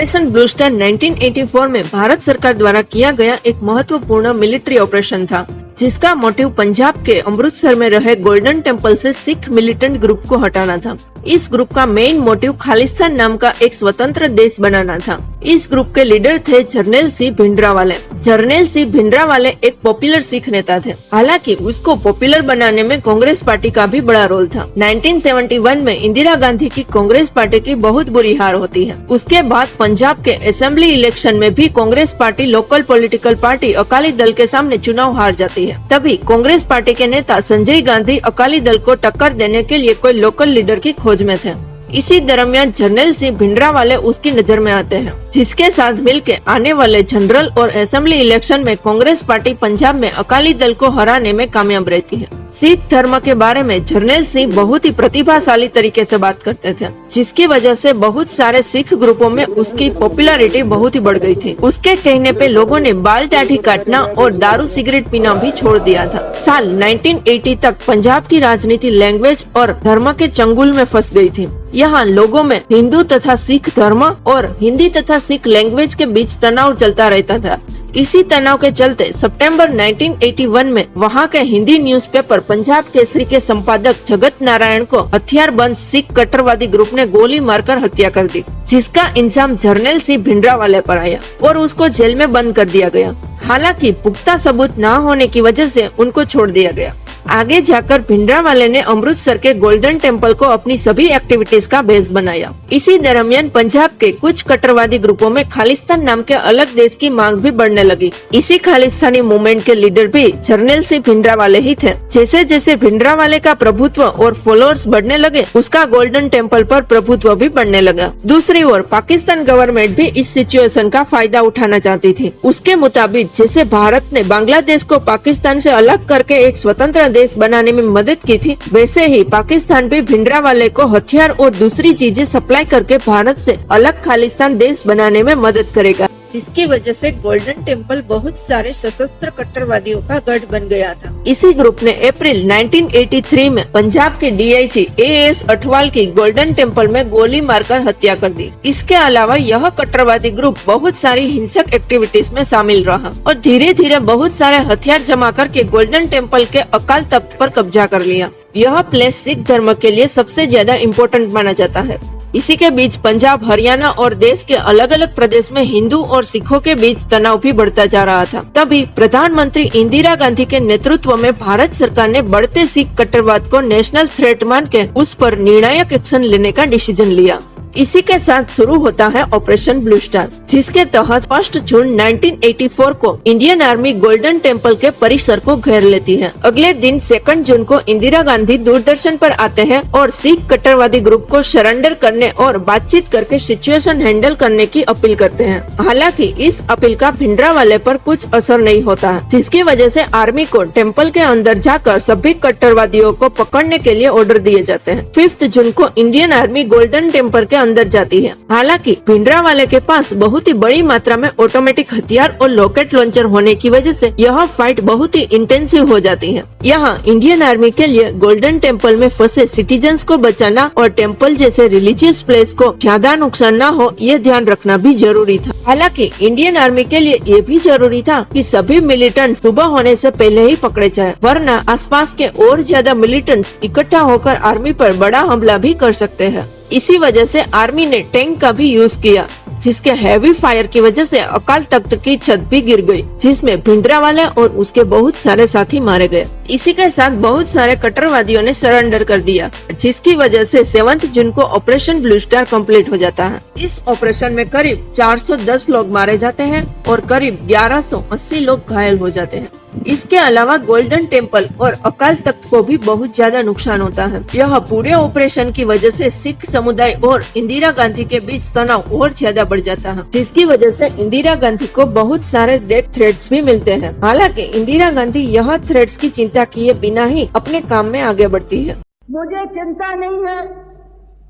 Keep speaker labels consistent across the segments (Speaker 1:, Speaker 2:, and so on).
Speaker 1: Operation blue star 1984 में भारत सरकार द्वारा किया गया एक महत्वपूर्ण मिलिट्री ऑपरेशन था, जिसका मोटिव पंजाब के अमृतसर में रहे गोल्डन टेम्पल से सिख मिलिटेंट ग्रुप को हटाना था। इस ग्रुप का मेन मोटिव खालिस्तान नाम का एक स्वतंत्र देश बनाना था। इस ग्रुप के लीडर थे जरनैल सिंह भिंडरावाले। जरनैल सिंह भिंडरावाले एक पॉपुलर सिख नेता थे। हालांकि उसको पॉपुलर बनाने में कांग्रेस पार्टी का भी बड़ा रोल था। 1971 में इंदिरा गांधी की कांग्रेस पार्टी की बहुत बुरी हार होती है। उसके बाद पंजाब के असेंबली इलेक्शन में भी Congress party local political party Akali Dal के सामने चुनाव हार जाती है। तभी कांग्रेस पार्टी के नेता संजय गांधी अकाली दल को टक्कर देने के लिए कोई लोकल लीडर की खोज में थे। इसी दरमियान जरनैल सिंह भिंडरावाले उसकी नजर में आते हैं, जिसके साथ मिलकर आने वाले जनरल और असेंबली इलेक्शन में कांग्रेस पार्टी पंजाब में अकाली दल को हराने में कामयाब रहती है। सिख धर्म के बारे में जरनैल सिंह बहुत ही प्रतिभाशाली तरीके से बात करते थे, जिसकी वजह से बहुत सारे सिख ग्रुपों में उसकी पॉपुलैरिटी बहुत ही बढ़ गई थी। उसके कहने पे लोगों ने बाल टाठी काटना और दारू सिगरेट पीना भी छोड़ दिया था। साल 1980 तक पंजाब की राजनीति लैंग्वेज और धर्म के चंगुल में फंस गई थी। यहाँ लोगों में हिंदू तथा सिख धर्म और हिंदी तथा सिख लैंग्वेज के बीच तनाव चलता रहता था। इसी तनाव के चलते सितंबर 1981 में वहाँ के हिंदी न्यूज़पेपर पंजाब केसरी के संपादक जगत नारायण को हथियारबंद सिख कट्टरवादी ग्रुप ने गोली मारकर हत्या कर दी, जिसका इल्जाम जरनैल सिंह भिंडरावाले पर आया और उसको जेल में बंद कर दिया गया। हालांकि पुख्ता सबूत न होने की वजह से उनको छोड़ दिया गया। आगे जाकर भिंडरावाले ने अमृतसर के गोल्डन टेम्पल को अपनी सभी एक्टिविटीज का बेस बनाया। इसी दरमियान पंजाब के कुछ कट्टरवादी ग्रुपों में खालिस्तान नाम के अलग देश की मांग भी बढ़ने लगी। इसी खालिस्तानी मूवमेंट के लीडर भी जरनैल सिंह भिंडरावाले ही थे। जैसे जैसे भिंडरावाले का प्रभुत्व और फॉलोअर्स बढ़ने लगे, उसका गोल्डन टेम्पल पर प्रभुत्व भी बढ़ने लगा। दूसरी ओर पाकिस्तान गवर्नमेंट भी इस सिचुएशन का फायदा उठाना चाहती थी। उसके मुताबिक जैसे भारत ने बांग्लादेश को पाकिस्तान से अलग करके एक स्वतंत्र देश बनाने में मदद की थी, वैसे ही पाकिस्तान भी भिंडरावाले को हथियार और दूसरी चीजें सप्लाई करके भारत से अलग खालिस्तान देश बनाने में मदद करेगा, जिसकी वजह से गोल्डन टेम्पल बहुत सारे सशस्त्र कट्टरवादियों का गढ़ बन गया था। इसी ग्रुप ने अप्रैल 1983 में पंजाब के डीआईजी एएस अठवाल की गोल्डन टेम्पल में गोली मारकर हत्या कर दी। इसके अलावा यह कट्टरवादी ग्रुप बहुत सारी हिंसक एक्टिविटीज में शामिल रहा और धीरे धीरे बहुत सारे हथियार जमा करके गोल्डन टेम्पल के अकाल तख्त पर कब्जा कर लिया। यह प्लेस सिख धर्म के लिए सबसे ज्यादा इम्पोर्टेंट माना जाता है। इसी के बीच पंजाब, हरियाणा और देश के अलग अलग प्रदेश में हिंदू और सिखों के बीच तनाव भी बढ़ता जा रहा था। तभी प्रधानमंत्री इंदिरा गांधी के नेतृत्व में भारत सरकार ने बढ़ते सिख कट्टरवाद को नेशनल थ्रेट मान के उस पर निर्णायक एक्शन लेने का डिसीजन लिया। इसी के साथ शुरू होता है ऑपरेशन ब्लू स्टार, जिसके तहत 1 जून 1984 को इंडियन आर्मी गोल्डन टेम्पल के परिसर को घेर लेती है। अगले दिन 2 जून को इंदिरा गांधी दूरदर्शन पर आते हैं और सिख कट्टरवादी ग्रुप को सरेंडर करने और बातचीत करके सिचुएशन हैंडल करने की अपील करते हैं। हालांकि इस अपील का भिंडरावाले पर कुछ असर नहीं होता है, जिसकी वजह से आर्मी को टेम्पल के अंदर जाकर सभी कट्टरवादियों को पकड़ने के लिए ऑर्डर दिए जाते हैं। 5 जून को इंडियन आर्मी गोल्डन टेम्पल के अंदर जाती है। हालांकि भिंडरावाले के पास बहुत ही बड़ी मात्रा में ऑटोमेटिक हथियार और रॉकेट लॉन्चर होने की वजह से यह फाइट बहुत ही इंटेंसिव हो जाती है। यहाँ इंडियन आर्मी के लिए गोल्डन टेम्पल में फंसे सिटीजन्स को बचाना और टेम्पल जैसे रिलीजियस प्लेस को ज्यादा नुकसान न हो, ये ध्यान रखना भी जरूरी था। हालांकि इंडियन आर्मी के लिए ये भी जरूरी था कि सभी मिलिटेंट सुबह होने से पहले ही पकड़े जाए, वरना आसपास के और ज्यादा मिलिटेंट्स इकट्ठा होकर आर्मी पर बड़ा हमला भी कर सकते हैं। इसी वजह से आर्मी ने टैंक का भी यूज किया, जिसके हैवी फायर की वजह से अकाल तख्त की छत भी गिर गई, जिसमें भिंडरावाले और उसके बहुत सारे साथी मारे गए। इसी के साथ बहुत सारे कट्टरवादियों ने सरेंडर कर दिया, जिसकी वजह से 7 जून को ऑपरेशन ब्लू स्टार कंप्लीट हो जाता है। इस ऑपरेशन में करीब 410 लोग मारे जाते हैं और करीब 1180 लोग घायल हो जाते हैं। इसके अलावा गोल्डन टेम्पल और अकाल तख्त को भी बहुत ज्यादा नुकसान होता है। यह पूरे ऑपरेशन की वजह से सिख समुदाय और इंदिरा गांधी के बीच तनाव और ज्यादा बढ़ जाता है, जिसकी वजह से इंदिरा गांधी को बहुत सारे डेथ थ्रेट्स भी मिलते हैं। हालांकि इंदिरा गांधी यह थ्रेट्स की चिंता किए बिना ही अपने काम में आगे बढ़ती है।
Speaker 2: मुझे चिंता नहीं है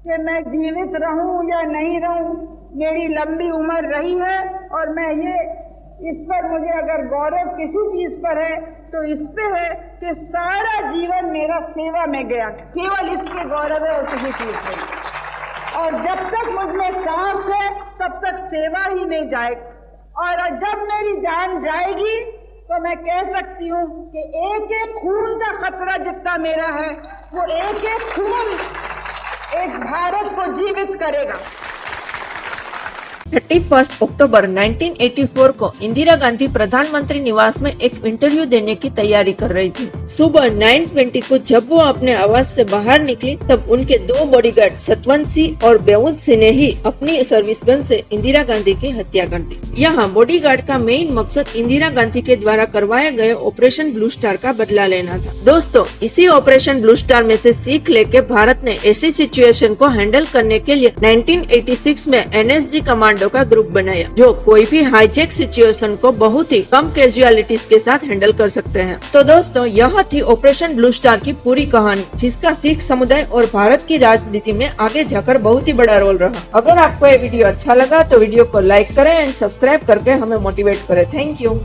Speaker 2: कि मैं जीवित रहूं या नहीं रहूं, मेरी लंबी उम्र रही है और मैं इस पर मुझे अगर गौरव किसी चीज पर है तो इस पे है कि सारा जीवन मेरा सेवा में गया, केवल इसके गौरव है और किसी चीज पे। और जब तक मुझमें सांस है तब तक सेवा ही नहीं जाएगी। और जब मेरी जान जाएगी तो मैं कह सकती हूँ कि एक एक खून का खतरा जितना मेरा है, वो एक एक खून एक भारत को जीवित करेगा।
Speaker 1: 31 अक्टूबर 1984 को इंदिरा गांधी प्रधानमंत्री निवास में एक इंटरव्यू देने की तैयारी कर रही थी। सुबह 9:20 को जब वो अपने आवास से बाहर निकली तब उनके दो बॉडीगार्ड सतवंत सिंह और बेउद सिंह ने ही अपनी सर्विस गन से इंदिरा गांधी की हत्या कर दी। यहाँ बॉडीगार्ड का मेन मकसद इंदिरा गांधी के द्वारा करवाए गए ऑपरेशन ब्लू स्टार का बदला लेना था। दोस्तों, इसी ऑपरेशन ब्लू स्टार में से सीख लेके भारत ने ऐसी सिचुएशन को हैंडल करने के लिए 1986 में NSG कमांडो का ग्रुप बनाया, जो कोई भी हाईजेक सिचुएशन को बहुत ही कम कैजुअलिटीज के साथ हैंडल कर सकते हैं। तो दोस्तों, यह थी ऑपरेशन ब्लू स्टार की पूरी कहानी, जिसका सिख समुदाय और भारत की राजनीति में आगे जाकर बहुत ही बड़ा रोल रहा। अगर आपको ये वीडियो अच्छा लगा तो वीडियो को लाइक करें एंड सब्सक्राइब करके हमें मोटिवेट करें। Thank you.